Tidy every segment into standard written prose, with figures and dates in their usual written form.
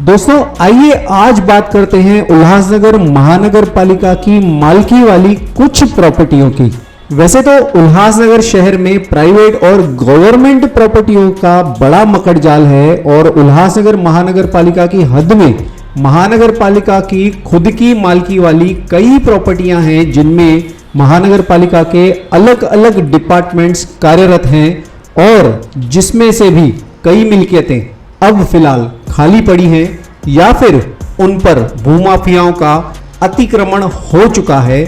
दोस्तों आइए आज बात करते हैं उल्लासनगर महानगर पालिका की मालकी वाली कुछ प्रॉपर्टियों की। वैसे तो उल्लासनगर शहर में प्राइवेट और गवर्नमेंट प्रॉपर्टियों का बड़ा मकड़जाल है और उल्लासनगर महानगर पालिका की हद में महानगर पालिका की खुद की मालकी वाली कई प्रॉपर्टियां हैं जिनमें महानगर पालिका के अलग अलग डिपार्टमेंट्स कार्यरत हैं और जिसमें से भी कई मिल्कियतें अब फिलहाल खाली पड़ी हैं या फिर उन पर भूमाफियाओं का अतिक्रमण हो चुका है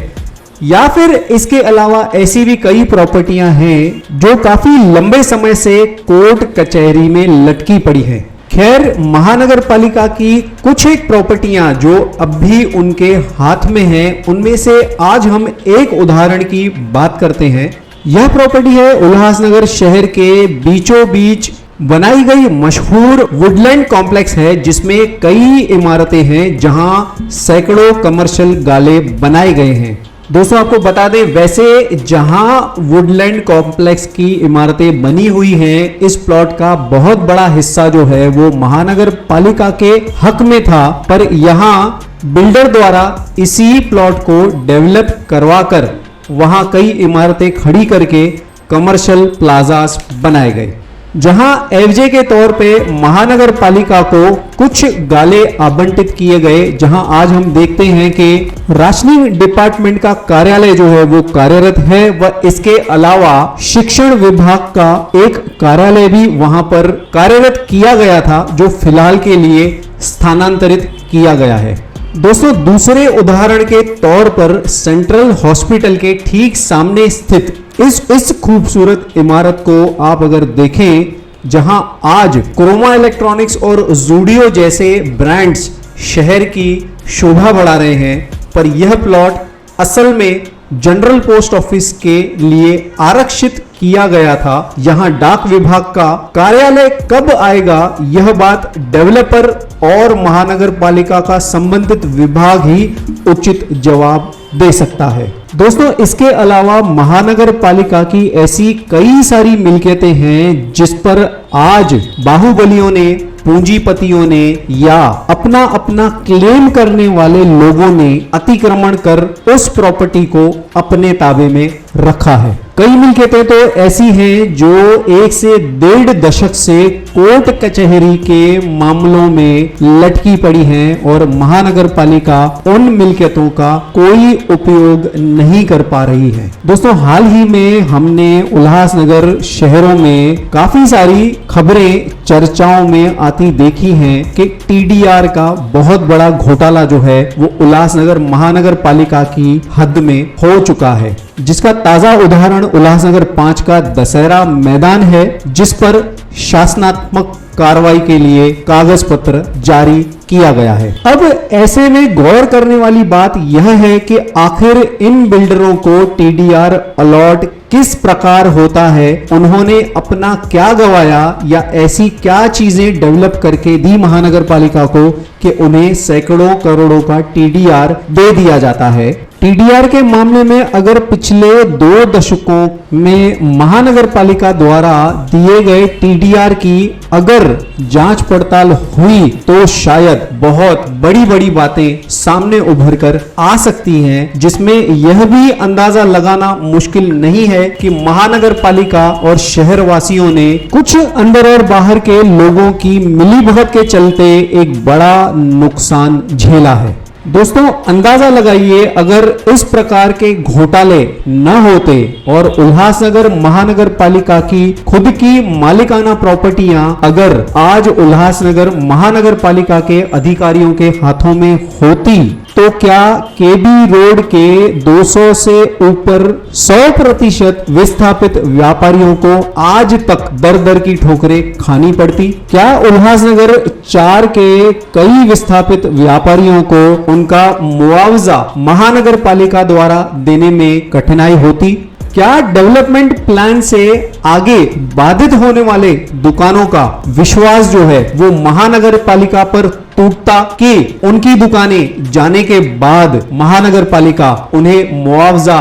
या फिर इसके अलावा ऐसी भी कई प्रॉपर्टियां हैं जो काफी लंबे समय से कोर्ट कचहरी में लटकी पड़ी हैं। खैर महानगर पालिका की कुछ एक प्रॉपर्टियां जो अब भी उनके हाथ में हैं उनमें से आज हम एक उदाहरण की बात करते हैं। यह प्रॉपर्टी है उल्लासनगर शहर के बीचों बीच बनाई गई मशहूर वुडलैंड कॉम्प्लेक्स है जिसमें कई इमारतें हैं जहां सैकड़ों कमर्शियल गाले बनाए गए हैं। दोस्तों आपको बता दें वैसे जहां वुडलैंड कॉम्प्लेक्स की इमारतें बनी हुई हैं इस प्लॉट का बहुत बड़ा हिस्सा जो है वो महानगर पालिका के हक में था, पर यहां बिल्डर द्वारा इसी प्लॉट को डेवलप करवाकर वहां कई इमारतें खड़ी करके कमर्शियल प्लाजास बनाए गए जहां एफजे के तौर पे महानगर पालिका को कुछ गाले आवंटित किए गए। जहां आज हम देखते हैं कि राशनिंग डिपार्टमेंट का कार्यालय जो है वो कार्यरत है व इसके अलावा शिक्षण विभाग का एक कार्यालय भी वहां पर कार्यरत किया गया था जो फिलहाल के लिए स्थानांतरित किया गया है। दोस्तों दूसरे उदाहरण के तौर पर सेंट्रल हॉस्पिटल के ठीक सामने स्थित इस खूबसूरत इमारत को आप अगर देखें जहां आज क्रोमा इलेक्ट्रॉनिक्स और जूडियो जैसे ब्रांड्स शहर की शोभा बढ़ा रहे हैं, पर यह प्लॉट असल में जनरल पोस्ट ऑफिस के लिए आरक्षित किया गया था। यहां डाक विभाग का कार्यालय कब आएगा यह बात डेवलपर और महानगर पालिका का संबंधित विभाग ही उचित जवाब दे सकता है। दोस्तों इसके अलावा महानगर पालिका की ऐसी कई सारी मिल्कियतें हैं जिस पर आज बाहुबलियों ने, पूंजीपतियों ने या अपना अपना क्लेम करने वाले लोगों ने अतिक्रमण कर उस प्रॉपर्टी को अपने ताबे में रखा है। कई मिल्कियतें तो ऐसी हैं जो 1 से 1.5 दशक से कोर्ट कचहरी के मामलों में लटकी पड़ी हैं और महानगर पालिका उन मिल्कियतों का कोई उपयोग नहीं कर पा रही है। दोस्तों हाल ही में हमने उल्लासनगर शहरों में काफी सारी खबरें चर्चाओं में आती देखी हैं कि टीडीआर का बहुत बड़ा घोटाला जो है वो उल्लासनगर महानगर पालिका की हद में हो चुका है, जिसका ताजा उदाहरण उल्लासनगर 5 का दशहरा मैदान है जिस पर शासनात्मक कार्रवाई के लिए कागज पत्र जारी किया गया है। अब ऐसे में गौर करने वाली बात यह है कि आखिर इन बिल्डरों को टीडीआर अलॉट किस प्रकार होता है, उन्होंने अपना क्या गवाया या ऐसी क्या चीजें डेवलप करके दी महानगर पालिका को कि उन्हें सैकड़ों करोड़ों का टीडीआर दे दिया जाता है। टीडीआर के मामले में अगर पिछले 2 दशकों में महानगर पालिका द्वारा दिए गए टीडीआर की अगर जांच पड़ताल हुई तो शायद बहुत बड़ी बड़ी बातें सामने उभर कर आ सकती हैं, जिसमें यह भी अंदाजा लगाना मुश्किल नहीं है कि महानगर पालिका और शहरवासियों ने कुछ अंदर और बाहर के लोगों की मिलीभगत के चलते एक बड़ा नुकसान झेला है। दोस्तों अंदाजा लगाइए अगर इस प्रकार के घोटाले न होते और उल्लासनगर महानगर पालिका की खुद की मालिकाना प्रॉपर्टियां अगर आज उल्लासनगर महानगर पालिका के अधिकारियों के हाथों में होती तो क्या केबी रोड के 200 से ऊपर 100% विस्थापित व्यापारियों को आज तक दर दर की ठोकरें खानी पड़ती? क्या उल्लासनगर 4 के कई विस्थापित व्यापारियों को उनका मुआवजा महानगर पालिका द्वारा देने में कठिनाई होती? क्या डेवलपमेंट प्लान से आगे बाधित होने वाले दुकानों का विश्वास जो है वो महानगर पालिका पर टूटता कि उनकी दुकानें जाने के बाद महानगर पालिका उन्हें मुआवजा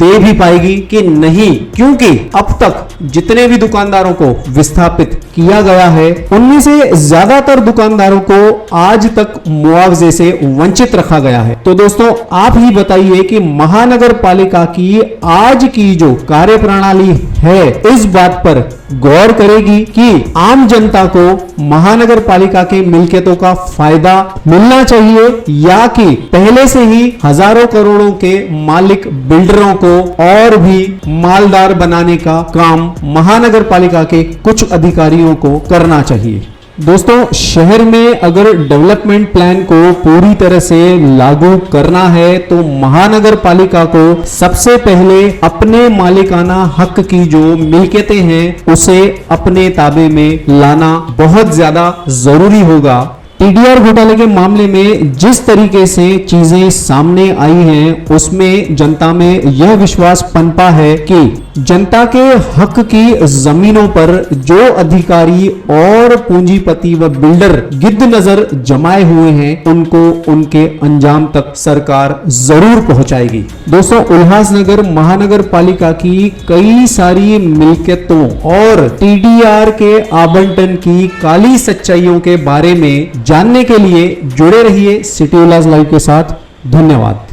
दे भी पाएगी कि नहीं, क्योंकि अब तक जितने भी दुकानदारों को विस्थापित किया गया है उनमें से ज्यादातर दुकानदारों को आज तक मुआवजे से वंचित रखा गया है। तो दोस्तों आप ही बताइए कि महानगर पालिका की आज की जो कार्यप्रणाली है इस बात पर गौर करेगी कि आम जनता को महानगर पालिका के मिल्कियतों का फायदा मिलना चाहिए, या कि पहले से ही हजारों करोड़ों के मालिक बिल्डरों को और भी मालदार बनाने का काम महानगर पालिका के कुछ अधिकारियों को करना चाहिए। दोस्तों शहर में अगर डेवलपमेंट प्लान को पूरी तरह से लागू करना है तो महानगर पालिका को सबसे पहले अपने मालिकाना हक की जो मिल्कियतें हैं उसे अपने ताबे में लाना बहुत ज्यादा जरूरी होगा। टीडीआर घोटाले के मामले में जिस तरीके से चीजें सामने आई हैं उसमें जनता में यह विश्वास पनपा है कि जनता के हक की जमीनों पर जो अधिकारी और पूंजीपति व बिल्डर गिद्ध नजर जमाए हुए हैं उनको उनके अंजाम तक सरकार जरूर पहुंचाएगी। दोस्तों उल्लासनगर महानगर पालिका की कई सारी मिल्कियतों और टीडीआर के आवंटन की काली सच्चाइयों के बारे में जानने के लिए जुड़े रहिए सिटी उल्लास लाइव के साथ। धन्यवाद।